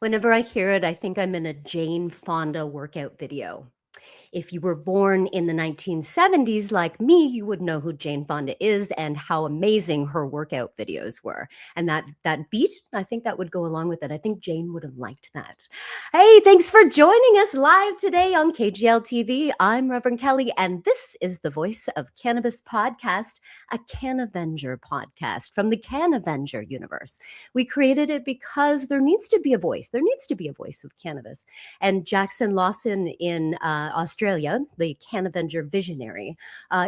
Whenever I hear it, I think I'm in a Jane Fonda workout video. If you were born in the 1970s like me, you would know who Jane Fonda is and how amazing her workout videos were. And that beat, I think that would go along with it. I think Jane would have liked that. Hey, thanks for joining us live today on KGL TV. I'm Reverend Kelly, and this is the Voice of Cannabis podcast, a Cannavenger podcast from the Cannavenger universe. We created it because there needs to be a voice. There needs to be a voice of cannabis. And Jackson Lawson in Australia, the Cannavenger visionary,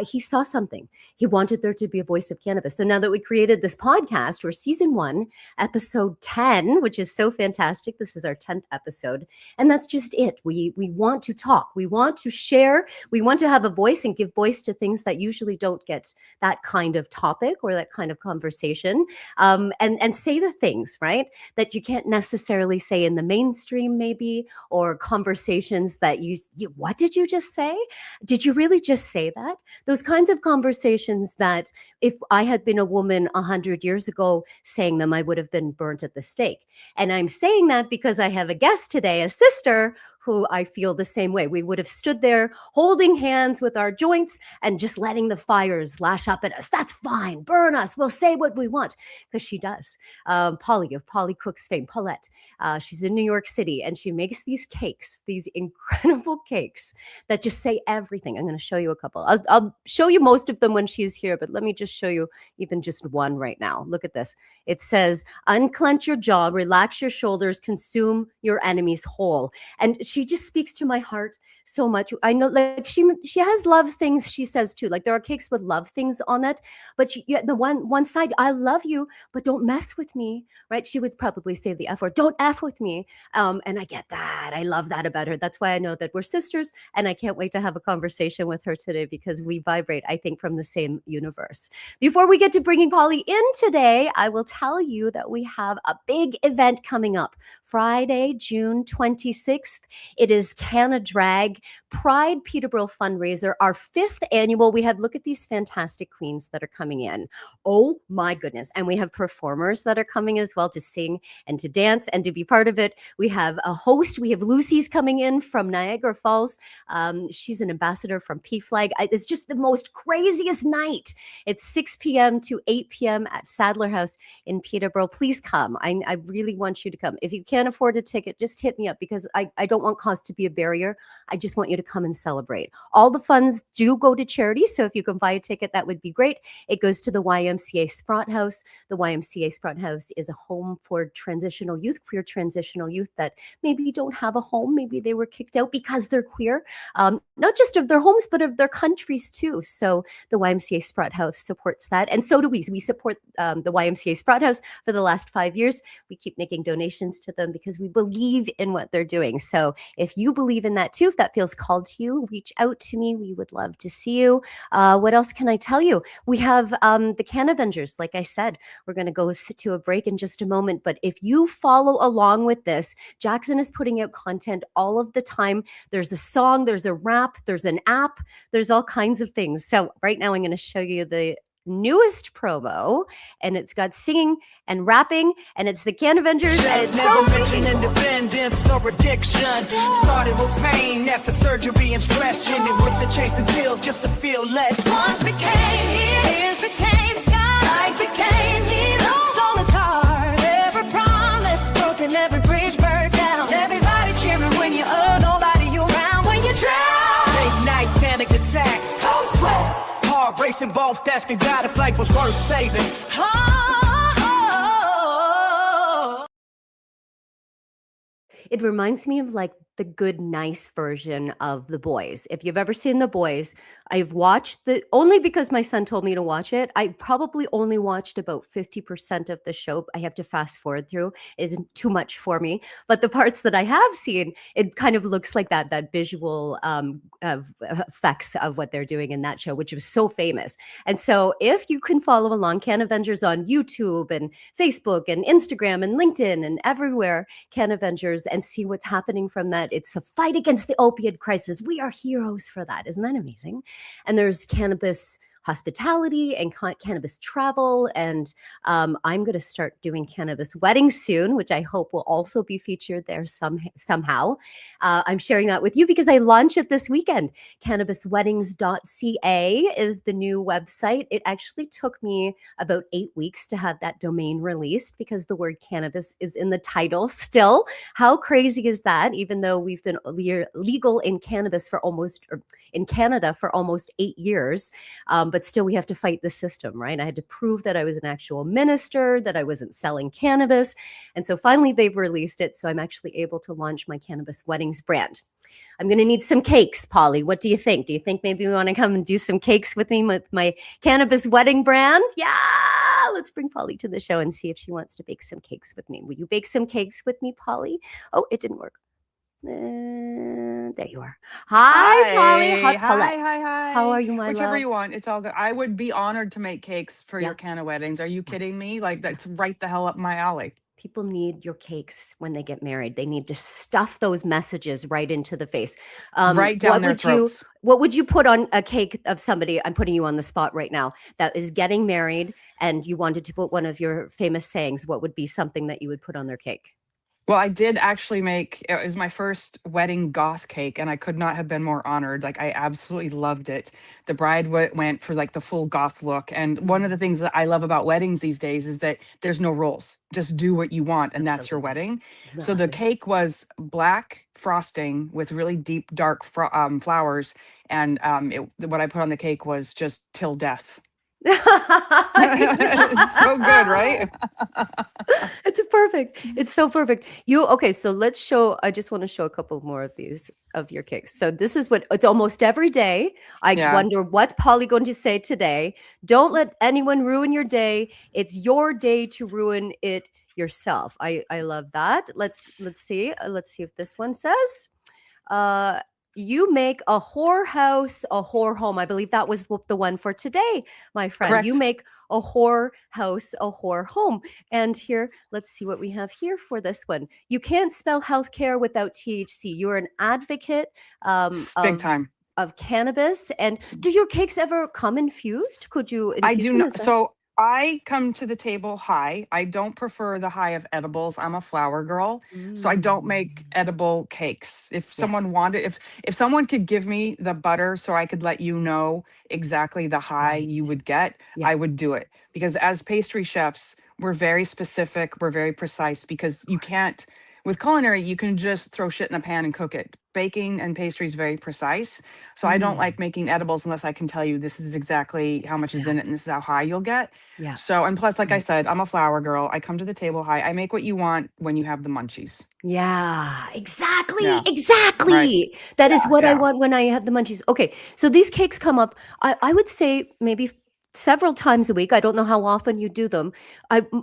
he saw something. He wanted there to be a voice of cannabis. So now that we created this podcast, we're season 1, episode 10, which is so fantastic. This is our 10th episode. And that's just it. We want to talk. We want to share. We want to have a voice and give voice to things that usually don't get that kind of topic or that kind of conversation. And say the things, right, that you can't necessarily say in the mainstream, maybe, or conversations that you what did you just say? Did you really just say that? Those kinds of conversations that if I had been a woman 100 years ago saying them, I would have been burnt at the stake. And I'm saying that because I have a guest today, a sister, who I feel the same way. We would have stood there holding hands with our joints and just letting the fires lash up at us. That's fine. Burn us. We'll say what we want. Because she does. Polly of Polly Cook's fame, Paulette. She's in New York City, and she makes these cakes, these incredible cakes that just say everything. I'm going to show you a couple. I'll show you most of them when she's here, but let me just show you even just one right now. Look at this. It says, unclench your jaw, relax your shoulders, consume your enemies whole. And she just speaks to my heart so much. I know, like, she has love things she says too. Like, there are cakes with love things on it, but the one side, I love you, but don't mess with me, right? She would probably say the F word, don't F with me. And I get that. I love that about her. That's why I know that we're sisters, and I can't wait to have a conversation with her today because we vibrate, I think, from the same universe. Before we get to bringing Polly in today, I will tell you that we have a big event coming up Friday, June 26th. It is Canna Drag Pride Peterborough fundraiser, our 5th annual. We have, look at these fantastic queens that are coming in. Oh my goodness. And we have performers that are coming as well to sing and to dance and to be part of it. We have a host. We have Lucy's coming in from Niagara Falls. She's an ambassador from PFLAG. It's just the most craziest night. It's 6 p.m. to 8 p.m. at Sadler House in Peterborough. Please come. I really want you to come. If you can't afford a ticket, just hit me up because I don't want cost to be a barrier. I just want you to come and celebrate. All the funds do go to charity, so if you can buy a ticket, that would be great. It goes to the YMCA Sprott House. The YMCA Sprott House is a home for transitional youth, queer transitional youth that maybe don't have a home. Maybe they were kicked out because they're queer, not just of their homes, but of their countries too. So the YMCA Sprott House supports that. And so do we. We support the YMCA Sprott House for the last 5 years. We keep making donations to them because we believe in what they're doing. So if you believe in that too, if that feels called to you, reach out to me. We would love to see you. What else can I tell you? We have the Cannavengers. Like I said, we're going to go to a break in just a moment. But if you follow along with this, Jackson is putting out content all of the time. There's a song, there's a rap, there's an app, there's all kinds of things. So right now I'm going to show you the newest promo, and it's got singing and rapping, and it's the Cannavengers, and it's so mentioned independence or addiction. Started with pain after surgery and stress, ended with the chasing pills just to feel less. Once became years, became sky, became needles, stolen cars. Every promise broken, every bridge burned down. Everybody cheering when you're up, nobody you around when you drown. Late night panic attacks, cold sweats, heart racing, both asking God if life was worth saving. It reminds me of like the good, nice version of The Boys. If you've ever seen The Boys, I've watched only because my son told me to watch it. I probably only watched about 50% of the show. I have to fast forward through. It isn't too much for me. But the parts that I have seen, it kind of looks like that visual effects of what they're doing in that show, which was so famous. And so if you can follow along, Cannavengers on YouTube and Facebook and Instagram and LinkedIn and everywhere, Cannavengers, and see what's happening from that. It's a fight against the opioid crisis. We are heroes for that. Isn't that amazing? And there's cannabis hospitality and cannabis travel. And I'm going to start doing cannabis weddings soon, which I hope will also be featured there somehow. I'm sharing that with you because I launch it this weekend. Cannabisweddings.ca is the new website. It actually took me about 8 weeks to have that domain released because the word cannabis is in the title still. How crazy is that? Even though we've been legal in cannabis in Canada for almost 8 years, but still we have to fight the system, right? I had to prove that I was an actual minister, that I wasn't selling cannabis. And so finally they've released it. So I'm actually able to launch my cannabis weddings brand. I'm going to need some cakes, Polly. What do you think? Do you think maybe we want to come and do some cakes with me with my cannabis wedding brand? Yeah, let's bring Polly to the show and see if she wants to bake some cakes with me. Will you bake some cakes with me, Polly? Oh, it didn't work. There you are. Hi, Polly. Hot Paulette. Hi. How are you, my Whichever love? you want. It's all good. I would be honored to make cakes for Yeah. your Canna weddings. Are you kidding me? Like, that's right the hell up my alley. People need your cakes when they get married. They need to stuff those messages right into the face. Right down their throats. What would you put on a cake of somebody? I'm putting you on the spot right now that is getting married, and you wanted to put one of your famous sayings. What would be something that you would put on their cake? Well, I did actually it was my first wedding goth cake, and I could not have been more honored. Like, I absolutely loved it. The bride went for like the full goth look. And one of the things that I love about weddings these days is that there's no rules. Just do what you want, and that's your wedding. So the cake was black frosting with really deep, dark flowers. And what I put on the cake was just till death. It's so good, right? It's perfect. It's so perfect. Okay, so let's show. I just want to show a couple more of these of your cakes. So this is what it's almost every day. I wonder what Polly going to say today. Don't let anyone ruin your day. It's your day to ruin it yourself. I love that. Let's see. Let's see if this one says. You make a whorehouse a whore home. I believe that was the one for today, my friend. Correct. You make a whorehouse a whore home. And here, let's see what we have here for this one. You can't spell healthcare without THC. You're an advocate Big time. of cannabis. And do your cakes ever come infused? Could you infuse I do them? not. So I come to the table high. I don't prefer the high of edibles. I'm a flower girl. So I don't make edible cakes. If someone wanted, if someone could give me the butter so I could let you know exactly the high you would get, I would do it. Because as pastry chefs, we're very specific, we're very precise, because you can't, with culinary, you can just throw shit in a pan and cook it. Baking and pastry is very precise. So I don't like making edibles unless I can tell you this is exactly how much is in it and this is how high you'll get. Yeah. So, and plus, like I said, I'm a flower girl. I come to the table high. I make what you want when you have the munchies. Yeah, exactly. Yeah. Exactly. Right. That is what I want when I have the munchies. Okay. So these cakes come up, I would say maybe several times a week. I don't know how often you do them.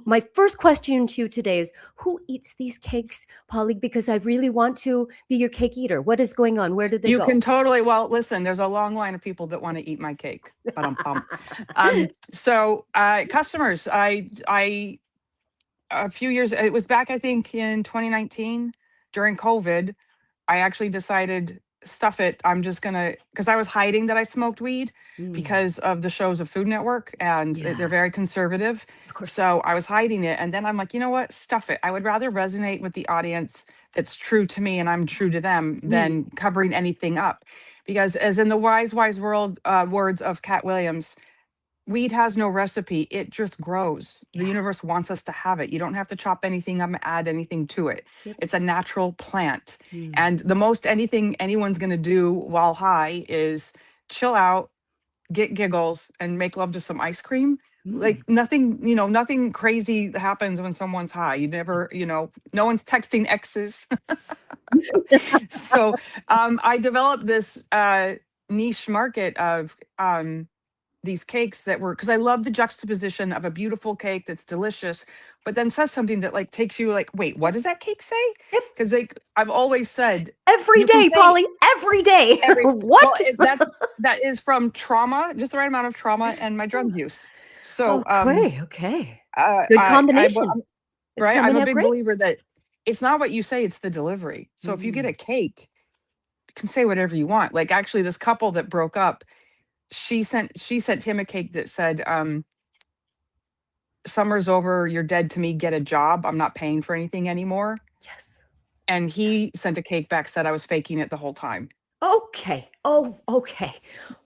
My first question to you today is, who eats these cakes, Polly? Because I really want to be your cake eater. What is going on? Where do they go? You can totally, well, listen, there's a long line of people that want to eat my cake. So customers, I a few years, it was back, I think in 2019 during COVID, I actually decided, stuff it. I'm just gonna, because I was hiding that I smoked weed because of the shows of Food Network, and they're very conservative. Of course. So I was hiding it. And then I'm like, you know what? Stuff it. I would rather resonate with the audience that's true to me and I'm true to them than covering anything up. Because as in the wise world words of Cat Williams, weed has no recipe. It just grows. The universe wants us to have it. You don't have to chop anything up, add anything to it. It's a natural plant. And the most anything anyone's going to do while high is chill out, get giggles, and make love to some ice cream. Like nothing, nothing crazy happens when someone's high. You never, no one's texting exes. So I developed this niche market of these cakes that were, because I love the juxtaposition of a beautiful cake that's delicious, but then says something that like takes you like, wait, what does that cake say? Because I've always said Every day, Polly, every day. What? Well, that is from trauma, just the right amount of trauma and my drug use. So okay. Good combination. I'm a big believer that it's not what you say, it's the delivery. So if you get a cake, you can say whatever you want. Like actually this couple that broke up, she sent him a cake that said, "Summer's over. You're dead to me. Get a job. I'm not paying for anything anymore." Yes. And he sent a cake back, said I was faking it the whole time. Okay. Oh, okay.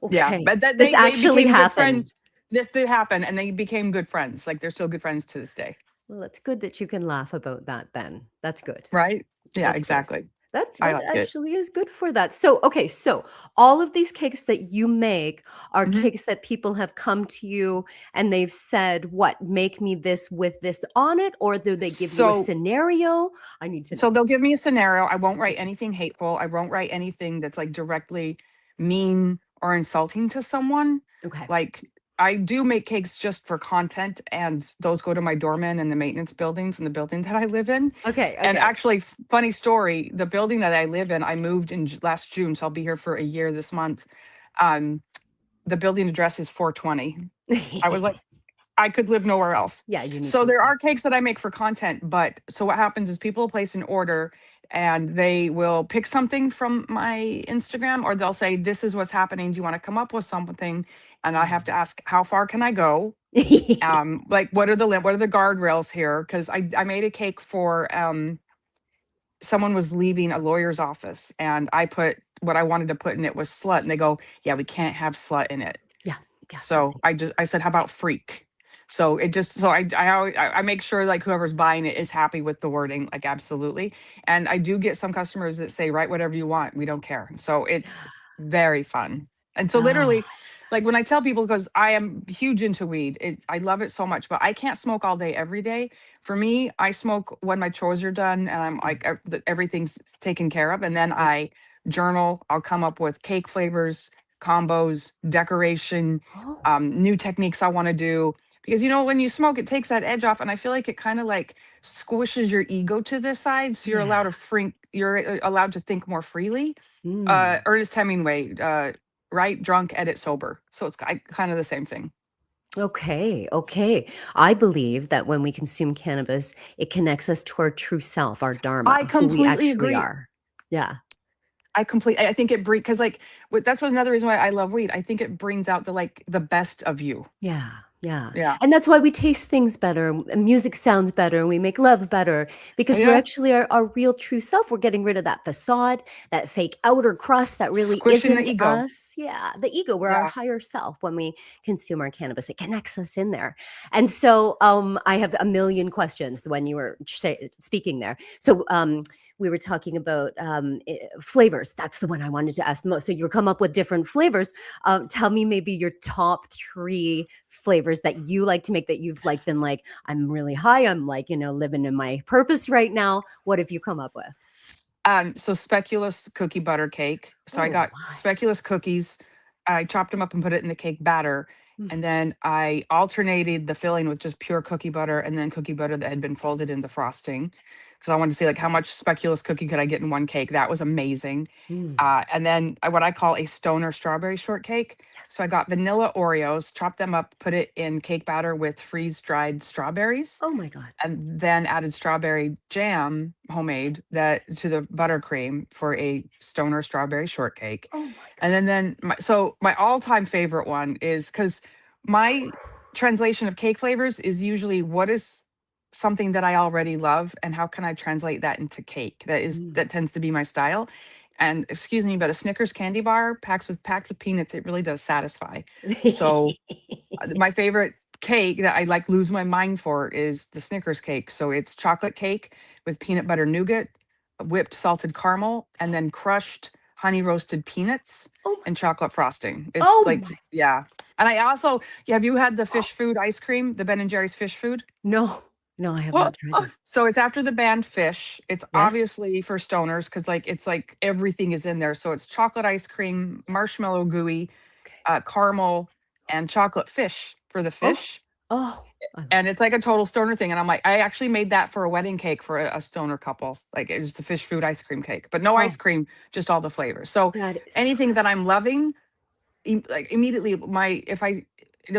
Yeah, Okay. but that This they actually became good happened. friends. This did happen, and they became good friends. Like they're still good friends to this day. Well, it's good that you can laugh about that then. That's good. Right? Yeah, That's good. exactly. That I that like it. actually is good for that. So, okay, so all of these cakes that you make are Mhm. cakes that people have come to you and they've said, "What, make me this with this on it?" Or do they give you a So scenario? I need to so know. they'll give me a scenario. I won't write Okay. anything hateful. I won't write anything that's like directly mean or insulting to someone. Okay. Like I do make cakes just for content, and those go to my doorman and the maintenance buildings in the building that I live in. Okay. And Okay. actually, funny story, the building that I live in, I moved in last June, so I'll be here for a year this month. Um, the building address is 420. I was like, I could live nowhere else. Yeah, you need So to live there there. are cakes that I make for content, but so what happens is people place an order and they will pick something from my Instagram, or they'll say, "This is what's happening. Do you want to come up with something?" And I have to ask, "How far can I go? Like what are the guardrails here?" Because I made a cake for someone was leaving a lawyer's office, and I put what I wanted to put in it was slut, and they go, "Yeah, we can't have slut in it." Yeah. Yeah. So I said, "How about freak?" So it just so I make sure like whoever's buying it is happy with the wording, like absolutely. And I do get some customers that say, "Write whatever you want, we don't care." So it's very fun. And so Ah, literally, like when I tell people, because I am huge into weed, I love it so much, but I can't smoke all day every day. For me, I smoke when my chores are done and I'm like everything's taken care of, and then yeah. I journal. I'll come up with cake flavors, combos, decoration, Oh, new techniques I want to do. Because when you smoke, it takes that edge off, and I feel like it kind of like squishes your ego to the side, so yeah. you're allowed to think more freely. Mm. Ernest Hemingway, write drunk, edit sober, so it's kind of the same thing. Okay, okay. I believe that when we consume cannabis, it connects us to our true self, our dharma, I who we completely actually agree. are. Yeah. I think it brings, because like that's another reason why I love weed. I think it brings out the best of you. Yeah, yeah. Yeah. And that's why we taste things better, and music sounds better, and we make love better because we're Yeah. actually our real true self. We're getting rid of that facade, that fake outer crust that really Squishing the isn't ego. us. Yeah, the ego, we're our Yeah. higher self when we consume our cannabis. It connects us in there. And so I have a million questions when you were speaking there. So we were talking about flavors. That's the one I wanted to ask the most. So you come up with different flavors. Tell me maybe your top three flavors that you like to make that you've like been like, I'm really high. I'm like, living in my purpose right now. What have you come up with? So speculous cookie butter cake. So I Oh got my. speculous cookies. I chopped them up and put it in the cake batter. Mm. And then I alternated the filling with just pure cookie butter and then cookie butter that had been folded in the frosting. Because I wanted to see like how much speculous cookie could I get in one cake. That was amazing. Mm. And then what I call a stoner strawberry shortcake. Yes. So I got vanilla Oreos, chopped them up, put it in cake batter with freeze dried strawberries, Oh my God. and then added strawberry jam homemade that to the buttercream for a stoner strawberry shortcake. Oh my And then my all-time favorite one is, because my translation of cake flavors is usually what is something that I already love and how can I translate that into cake. God. That tends to be my style. And excuse me, but a Snickers candy bar packed with peanuts, it really does satisfy. So my favorite cake that I like lose my mind for is the Snickers cake. So it's chocolate cake with peanut butter nougat, whipped salted caramel, and then crushed honey roasted peanuts Oh my. and chocolate frosting. It's Oh like, my. yeah. And I also, yeah, have you had the fish food ice cream, the Ben and Jerry's fish food? No. No, I have not tried that. So it's after the band Fish. It's Yes. obviously for stoners because it's like everything is in there. So it's chocolate ice cream, marshmallow gooey, Okay. caramel, and chocolate fish for the Oh. fish. Oh. I love And it. it's like a total stoner thing. And I'm like, I actually made that for a wedding cake for a stoner couple. Like it was the fish food ice cream cake, but no ice Oh, cream, just all the flavors. So that is so anything that I'm loving, like immediately if I'm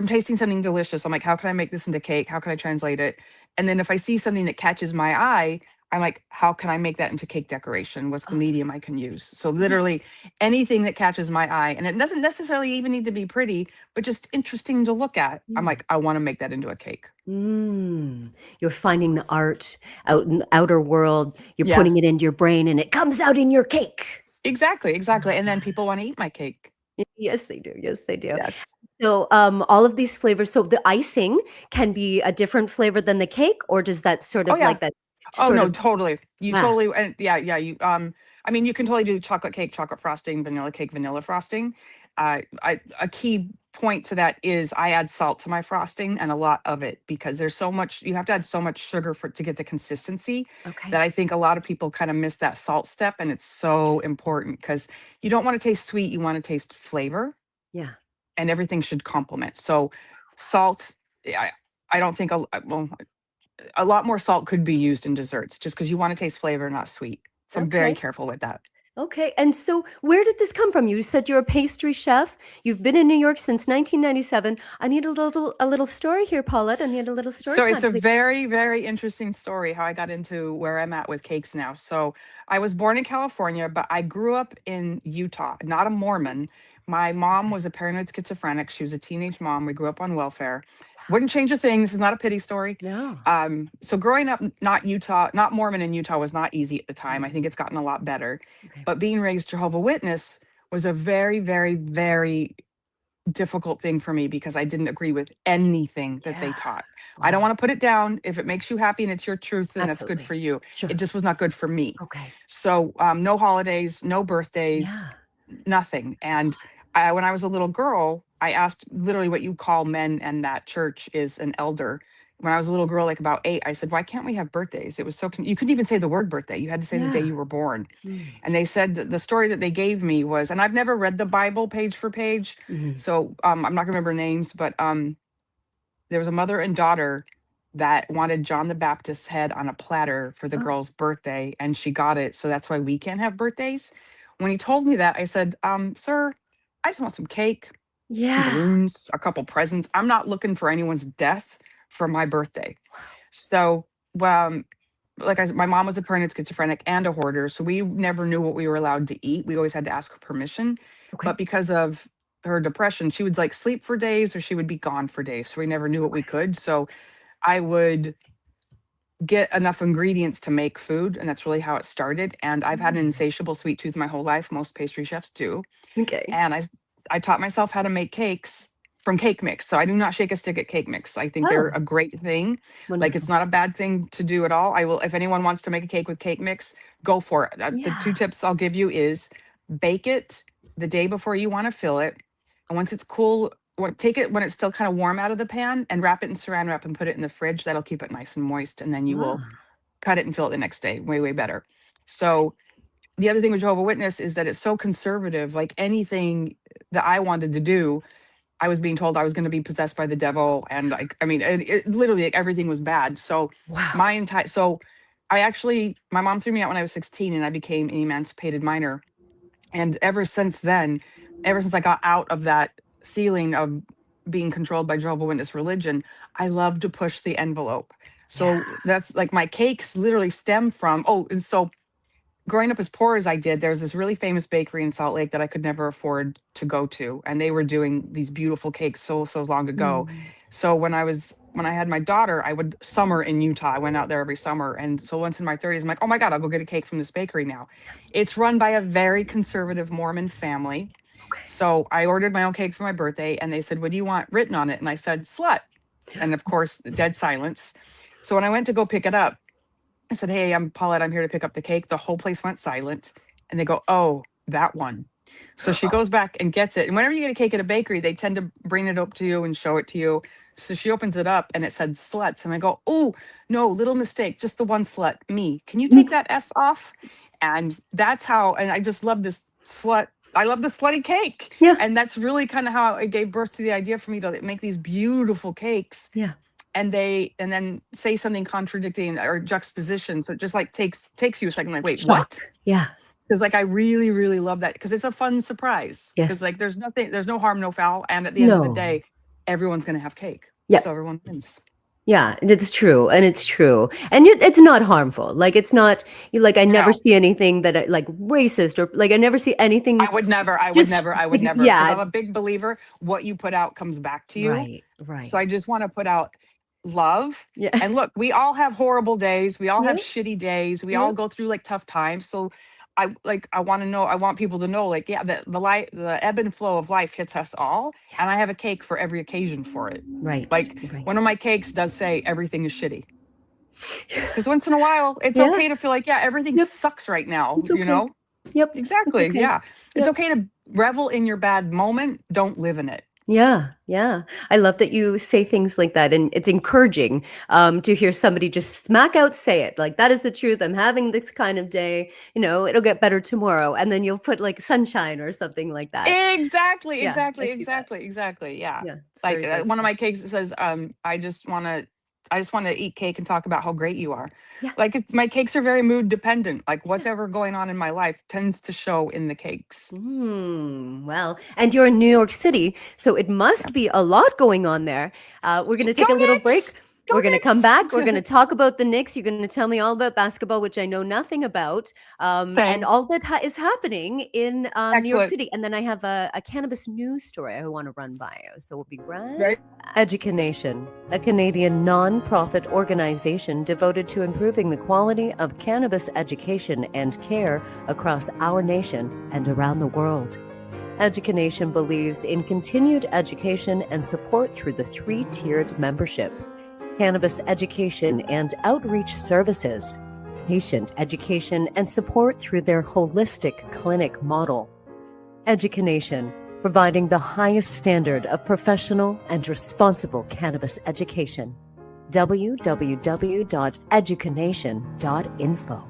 tasting something delicious, I'm like, how can I make this into cake? How can I translate it? And then if I see something that catches my eye, I'm like, how can I make that into cake decoration? What's the Oh, medium I can use? So yeah. literally anything that catches my eye, and it doesn't necessarily even need to be pretty, but just interesting to look at. I'm Mm. like, I want to make that into a cake. Mm. You're finding the art out in the outer world. You're Yeah, putting it into your brain, and it comes out in your cake. exactly, I exactly. love And then that. people want to eat my cake. Yes, they do. Yes, they do. Yes. So, all of these flavors. So the icing can be a different flavor than the cake, or does that sort Oh of yeah. like that Oh sort no, of totally. You ah, totally, and yeah, yeah. I mean, you can totally do chocolate cake, chocolate frosting, vanilla cake, vanilla frosting. A key point to that is I add salt to my frosting, and a lot of it, because there's so much. You have to add so much sugar for to get the consistency, okay. that I think a lot of people kind of miss that salt step, and it's so Yes. important because you don't want to taste sweet. You want to taste flavor, Yeah. and everything should complement. So, salt. I don't think well, a lot more salt could be used in desserts just because you want to taste flavor, not sweet. So I'm very Okay. careful with that. Okay. And so where did this come from? You said you're a pastry chef. You've been in New York since 1997. I need a little story here, Paulette. I need a little story So it's time, a please. very, very interesting story how I got into where I'm at with cakes now. So I was born in California, but I grew up in Utah, not a Mormon. My mom Okay. was a paranoid schizophrenic. She was a teenage mom. We grew up on welfare. Wouldn't change a thing. This is not a pity story. No. So growing up, not Utah, not Mormon in Utah was not easy at the time. I think Mhm. it's gotten a lot better. Okay. But being raised Jehovah Witness was a very, very, very difficult thing for me because I didn't agree with anything that they Yeah. taught. I don't Wow. want to put it down. If it makes you happy and it's your truth, then that's good Absolutely. for you. It Sure. just was not good for me. Okay. So, no holidays, no birthdays, Yeah. nothing. That's a And when I was a little girl, I asked literally what you call men and that church is an elder. When I was a little girl, like about 8, I said, "Why can't we have birthdays?" It was so, you couldn't even say the word birthday. You had to say the day yeah. you were born. Mm. And they said that the story that they gave me was, and I've never read the Bible page for page, Mhm. so I'm not gonna remember names, but there was a mother and daughter that wanted John the Baptist's head on a platter for the Oh, girl's birthday, and she got it. So that's why we can't have birthdays. When he told me that, I said, "Sir, I just want some cake, some yeah. balloons, a couple presents. I'm not looking for anyone's death for my birthday." So, um, like I said, my mom was a paranoid schizophrenic and a hoarder, so we never knew what we were allowed to eat. We always had to ask her permission. Okay. But because of her depression, she would like sleep for days or she would be gone for days. So we never knew what we Okay. could. So I would get enough ingredients to make food, and that's really how it started. And I've had an Mm. insatiable sweet tooth my whole life. Most pastry chefs do. Okay. And I taught myself how to make cakes from cake mix. So I do not shake a stick at cake mix. I think they're Oh, a great thing. Like, it's wonderful. not a bad thing to do at all. I will, if anyone wants to make a cake with cake mix, go for it. The two Yeah. tips I'll give you is bake it the day before you want to fill it. And once it's cool, take it when it's still kind of warm out of the pan and wrap it in saran wrap and put it in the fridge. That'll keep it nice and moist. And then you will Ah, cut it and fill it the next day. Way, way better. So the other thing with Jehovah Witness is that it's so conservative. Like, anything that I wanted to do, I was being told I was going to be possessed by the devil, and like, I mean, literally, like, everything was bad. So wow. I actually, my mom threw me out when I was 16, and I became an emancipated minor. And ever since then, ever since I got out of that ceiling of being controlled by Jehovah Witness religion, I love to push the envelope. Yeah. So that's like my cakes literally stem from. Oh, and so growing up as poor as I did, there was this really famous bakery in Salt Lake that I could never afford to go to, and they were doing these beautiful cakes so long ago. Mm. So when I had my daughter, I would summer in Utah. I went out there every summer, and so once in my 30s, I'm like, oh my god, I'll go get a cake from this bakery now. It's run by a very conservative Mormon family. Okay. So I ordered my own cake for my birthday, and they said, "What do you want written on it?" And I said, "Slut," and of course, dead silence. So when I went to go pick it up, I said, "Hey, I'm Paulette. I'm here to pick up the cake." The whole place went silent. And they go, "Oh, that one." So she goes back and gets it. And whenever you get a cake at a bakery, they tend to bring it up to you and show it to you. So she opens it up and it said sluts. And I go, "Oh, no, little mistake. Just the one slut, me. Can you take Mm. that S off?" And that's how, and I just love this slut. I love the slutty cake. Yeah. And that's really kind of how it gave birth to the idea for me to make these beautiful cakes, Yeah. and then say something contradicting or juxtaposition. So it just like takes you a second, like, wait, what? Shock. Yeah. Because like I really, really love that because it's a fun surprise. Because Yes. like there's no harm, no foul. And at the end of the No. day, everyone's gonna have cake. Yeah. So everyone wins. Yeah, and it's true, and it's true, and it's not harmful. Like it's not like I never No. see anything that like racist or like I never see anything. I would never, I would Just never, I would never, because yeah, I'm a big believer. What you put out comes back to you. right, So right, I just want to put out love. yeah, And look, we all have horrible days. We all have yeah, shitty days. We yeah, all go through like tough times. So I want to know, I want people to know, like, yeah, the light, the ebb and flow of life hits us all. yeah. And I have a cake for every occasion for it. Right, Like right. one of my cakes does say everything is shitty. Because once in a while, it's Yeah, okay to feel like, yeah, everything yep, sucks right now, it's you okay. know? Yep, it's Exactly. okay. Yeah. It's Yep. okay to revel in your bad moment. Don't live in it. Yeah, yeah. I love that you say things like that, and it's encouraging to hear somebody just smack out say it. Like that is the truth. I'm having this kind of day. You know, it'll get better tomorrow, and then you'll put like sunshine or something like that. Exactly, Yeah, I exactly, see that. exactly, exactly. Yeah. Yeah, it's Like very, very one of true. my cakes says, I just want to eat cake and talk about how great you are. Yeah. Like my cakes are very mood dependent. Like what's ever going on in my life tends to show in the cakes. Well, and you're in New York City, so it Yeah. must be a lot going on there. We're going to Go take a little break. Knicks! Go We're going to come Knicks! back. We're going to talk about the Knicks. You're going to tell me all about basketball, which I know nothing about, and Same. all that is happening in New York Excellent. City. And then I have a cannabis news story I want to run by you. So we'll be right Right. Educanation, a Canadian non-profit organization devoted to improving the quality of cannabis education and care across our nation and around the world. Educanation believes in continued education and support through the three-tiered membership: cannabis education and outreach services, patient education and support through their holistic clinic model. Educanation, providing the highest standard of professional and responsible cannabis education. www.educanation.info.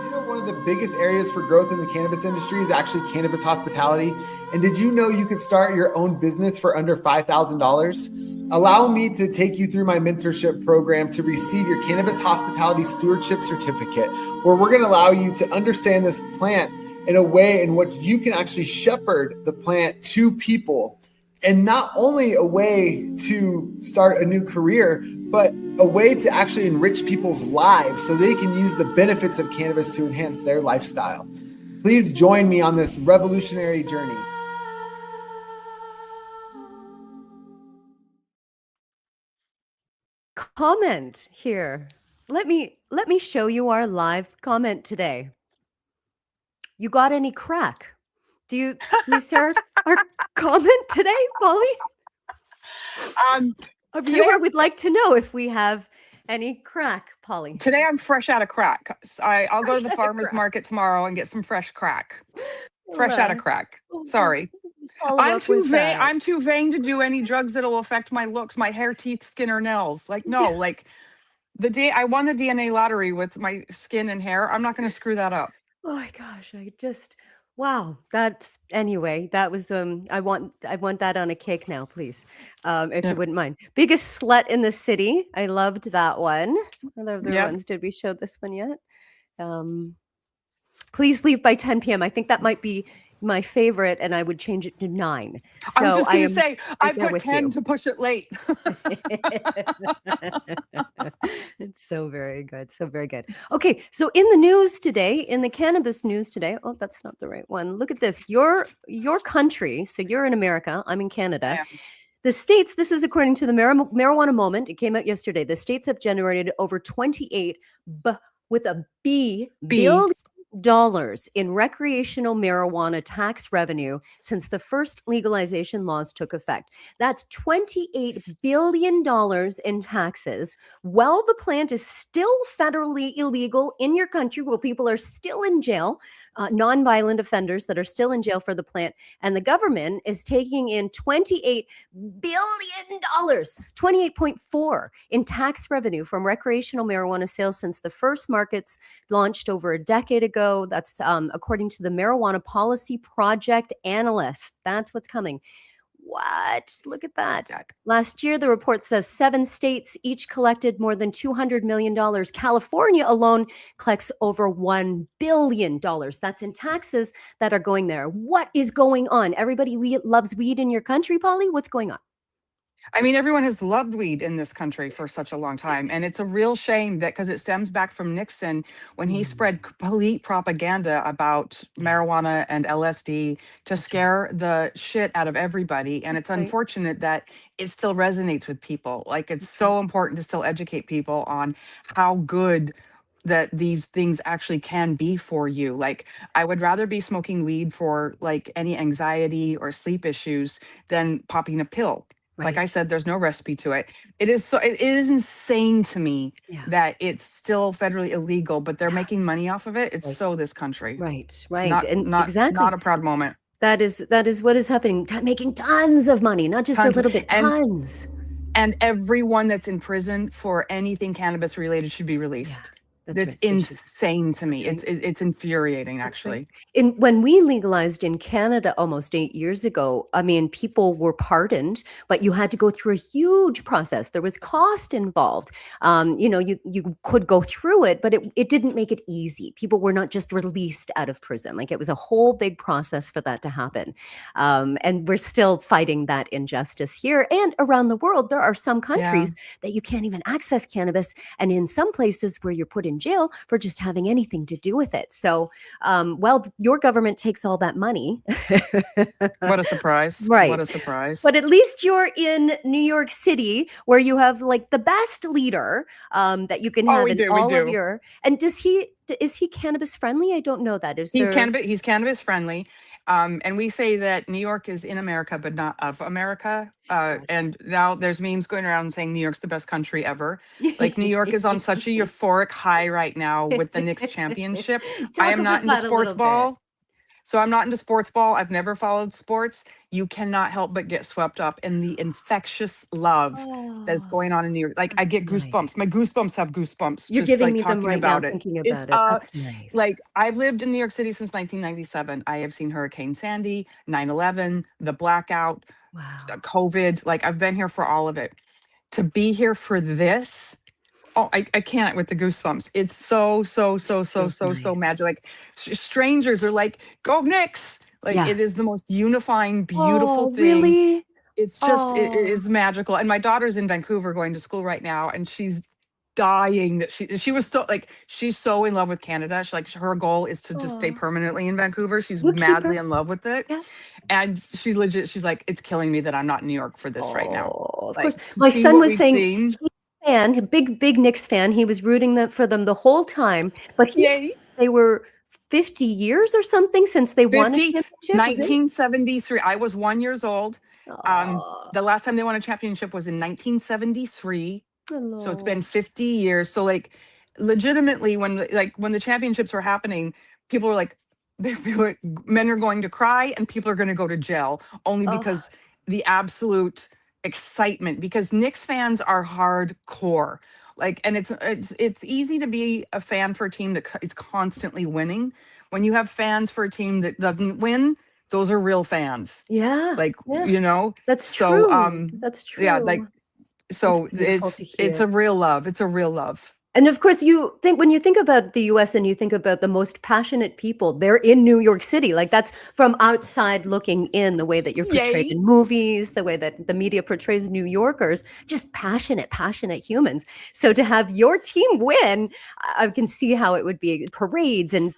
You know, one of the biggest areas for growth in the cannabis industry is actually cannabis hospitality. And did you know you could start your own business for under $5,000? Allow me to take you through my mentorship program to receive your cannabis hospitality stewardship certificate, where we're going to allow you to understand this plant in a way in which you can actually shepherd the plant to people. And not only a way to start a new career, but a way to actually enrich people's lives so they can use the benefits of cannabis to enhance their lifestyle. Please join me on this revolutionary journey. Comment here. Let me show you our live comment today. You got any crack? Do you see our comment today, Polly? A Today viewer I'm would like to know if we have any crack, Polly. today I'm fresh out of crack. I'll go to the Fresh outta farmer's crack. market tomorrow and get some fresh crack. Fresh out of crack. We'll Sorry. follow I'm up too with vain. that. I'm too vain to do any drugs that'll affect my looks, my hair, teeth, skin, or nails. Like, no, like the day I won the DNA lottery with my skin and hair, I'm not going to screw that up. Oh my gosh, I just wow. That's anyway, that was I want that on a cake now, please. If you Yep. wouldn't mind. Biggest slut in the city. I loved that one. What other Yep. ones did we show this one yet? Please leave by 10 p.m. I think that might be my favorite, and I would change it to 9. I was So just I going to am say, I right there put with 10 you. to push it late. It's so very good. So very good. Okay. So in the news today, in the cannabis news today, oh, that's not the right one. Look at this. Your country. So you're in America. I'm in Canada. Yeah. The states, this is according to the Marijuana Moment. It came out yesterday. The states have generated over 28 with a B billion dollars in recreational marijuana tax revenue since the first legalization laws took effect. That's $28 billion in taxes. While the plant is still federally illegal in your country, where people are still in jail, nonviolent offenders that are still in jail for the plant, and the government is taking in $28 billion, 28.4 in tax revenue from recreational marijuana sales since the first markets launched over a decade ago. That's according to the Marijuana Policy Project analyst. That's what's coming. What? Look at that. Exactly. Last year, the report says 7 states each collected more than $200 million. California alone collects over $1 billion. That's in taxes that are going there. What is going on? Everybody loves weed in your country, Polly? What's going on? I mean, everyone has loved weed in this country for such a long time. And it's a real shame that because it stems back from Nixon when he spread complete propaganda about marijuana and LSD to scare the shit out of everybody. And it's Right. unfortunate that it still resonates with people. Like, it's so important to still educate people on how good that these things actually can be for you. Like, I would rather be smoking weed for like any anxiety or sleep issues than popping a pill. Like I Right. said, there's no recipe to it. It is insane to me Yeah. that it's still federally illegal, but they're making money off of it. It's Right. so this country. Right. And Not exactly. a proud moment. That is what is happening. Making tons of money, not just a Tons of, little bit, tons. and everyone that's in prison for anything cannabis related should be Yeah, released. that's That's right. They should. insane to me. Right. It's infuriating, That's right. actually. When we legalized in Canada almost 8 years ago, I mean, people were pardoned, but you had to go through a huge process. There was cost involved. You could go through it, but it didn't make it easy. People were not just released out of prison. Like, it was a whole big process for that to happen. And we're still fighting that injustice here and around the world. There are some countries that you can't even access cannabis, and in some places where you're put in jail for just having anything to do with it. So, well, your government takes all that money. What a surprise. Right. What a surprise. But at least you're in New York City, where you have like the best leader that you can have we in do, we all of do. your. And is he cannabis friendly? I don't know that. He's cannabis friendly. And we say that New York is in America, but not of America. And now there's memes going around saying New York's the best country ever. Like, New York is on such a euphoric high right now with the Knicks championship. I am not into sports ball. So I'm not into sports ball. I've never followed sports. You cannot help but get swept up in the infectious love that's going on in New York. Like, I get goosebumps. My goosebumps have goosebumps. You're just giving like me them talking right now, about it. thinking It's about it. That's nice. like, I've lived in New York City since 1997. I have seen Hurricane Sandy, 9/11, the blackout, Wow. COVID. Like, I've been here for all of it. To be here for this, I can't with the goosebumps. It's so magic. Like, strangers are like, "Go Knicks!" Like, Yeah. it is the most unifying, beautiful thing. Really? It's just, it is magical. And my daughter's in Vancouver going to school right now, and she's dying that she was so, like, she's so in love with Canada. Her goal is to just stay permanently in Vancouver. She's We'll keep madly her. in love with it. Yeah. And she's like, it's killing me that I'm not in New York for this right now. Of Like, course. to My see son what was we've saying seen. he's a fan, a big Knicks fan. He was rooting for them the whole time, but he said Yay. they were 50 years or something since they won a 50, championship. Was it? 1973. I was 1 years old. Aw, The last time they won a championship was in 1973. So it's been hello. 50 years. So, like, legitimately, when the championships were happening, people were like, men are going to cry and people are going to go to jail, only Oh, because the absolute excitement, because Knicks fans are hardcore. Like, and it's easy to be a fan for a team that is constantly winning. When you have fans for a team that doesn't win, those are real fans. yeah. Like, Yeah. That's so true. That's true. yeah, like, so It's beautiful to it's hear. a real love. It's a real love. And of course, when you think about the US and you think about the most passionate people, they're in New York City. Like, that's from outside looking in, the way that you're portrayed Yay. in movies, the way that the media portrays New Yorkers, just passionate humans. So to have your team win, I can see how it would be parades and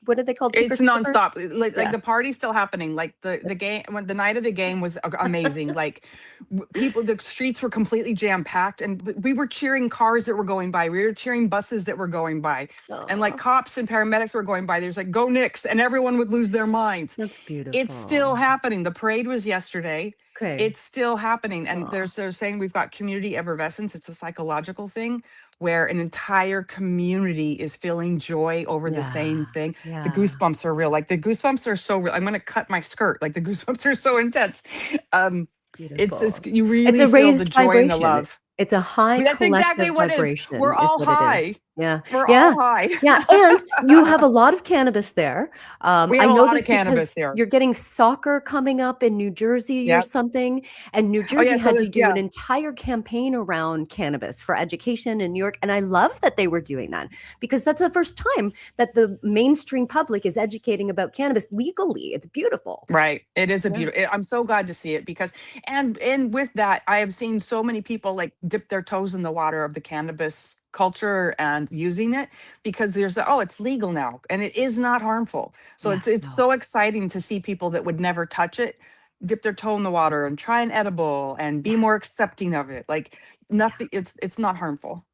what are they called? It's Stickers? nonstop. Like, Yeah. the party's still happening. Like, the game, when the night of the game was amazing. Like, the streets were completely jam packed, and we were cheering cars that were going by. We were cheering buses that were going by, and like, Aw, cops and paramedics were going by. There's like, "Go Knicks," and everyone would lose their minds. that's beautiful. It's still happening. The parade was yesterday. Okay. It's still happening. And Aw. they're saying we've got community effervescence. It's a psychological thing where an entire community is feeling joy over the same thing. Yeah. The goosebumps are real. Like, the goosebumps are so real. I'm going to cut my skirt. Like, the goosebumps are so intense. Beautiful. You really It's a feel raised the joy and the vibration. love. It's a high That's exactly collective what it is. vibration We're is all what it is. high. Yeah. We're Yeah. all high. Yeah, and you have a lot of cannabis there. We I have a know lot this of cannabis because here. you're getting soccer coming up in New Jersey or Yep. something, and New Oh, yeah. Jersey So had to there's, do an entire campaign around cannabis for education in New York, and I love that they were doing that because that's the first time that the mainstream public is educating about cannabis legally. It's beautiful. right. It is a Yeah. beautiful, I'm so glad to see it because, and with that, I have seen so many people like dip their toes in the water of the cannabis culture and using it because there's, oh, it's legal now and it is not harmful. So Yeah, it's no. so exciting to see people that would never touch it dip their toe in the water and try an edible and be Yeah. more accepting of it. Like nothing, it's not harmful.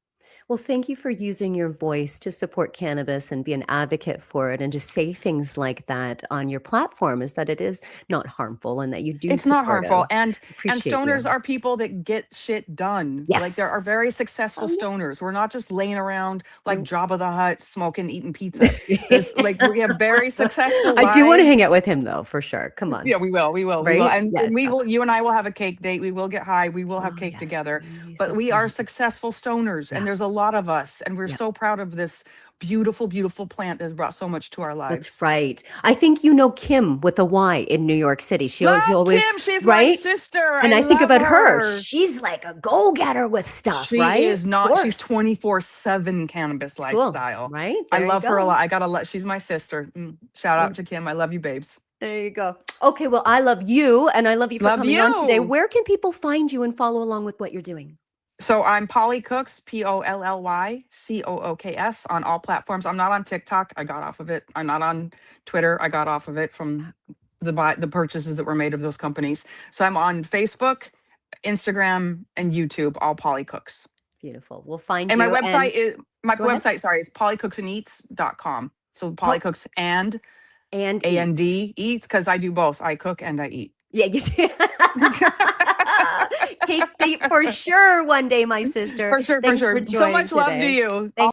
Well, thank you for using your voice to support cannabis and be an advocate for it and to say things like that on your platform is that it is not harmful and that you do It's not support harmful, it. and Appreciate you. stoners are people that get shit done. Like, there Yes. are very successful Oh, stoners. We're not just laying around like yeah. Jabba the Hutt, smoking, eating pizza. There's, like, we have very successful I do wanna hang lives. out with him though, for sure. Come on. Yeah, we will, Right? and Yeah, we definitely. will you and I will have a cake date, we will get high, we will have Oh, cake yes, together, please. but That's we are wonderful. successful stoners, Yeah, and there's a lot of us, and we're yeah. so proud of this beautiful, beautiful plant that has brought so much to our That's lives. right. I think you know Kim with a Y in New York City. She always Love always Kim, she's my right? sister, And I I think love about her, her. she's like a go-getter with stuff, She right? is Of not, she's course. 24/7 cannabis It's cool, lifestyle. right? I There you love her a go. lot. I gotta let, she's my sister. Shout out to Kim. I love you, babes. There you go. Okay, well, I love you and I love you for Love coming on today. you. Where can people find you and follow along with what you're doing? So I'm Polly Cooks, POLLYCOOKS on all platforms. I'm not on TikTok. I got off of it. I'm not on Twitter. I got off of it from the purchases that were made of those companies. So I'm on Facebook, Instagram, and YouTube, all Polly Cooks. Beautiful. We'll find And my you website and is my go ahead. website, sorry, is pollycooksandeats.com. So Polly Po- Cooks and and eats. A&D eats, because I do both. I cook and I eat. Yeah, you do. Cake date for sure one day, my sister. For sure, for Thanks sure. for So joining much love to today. you. Thank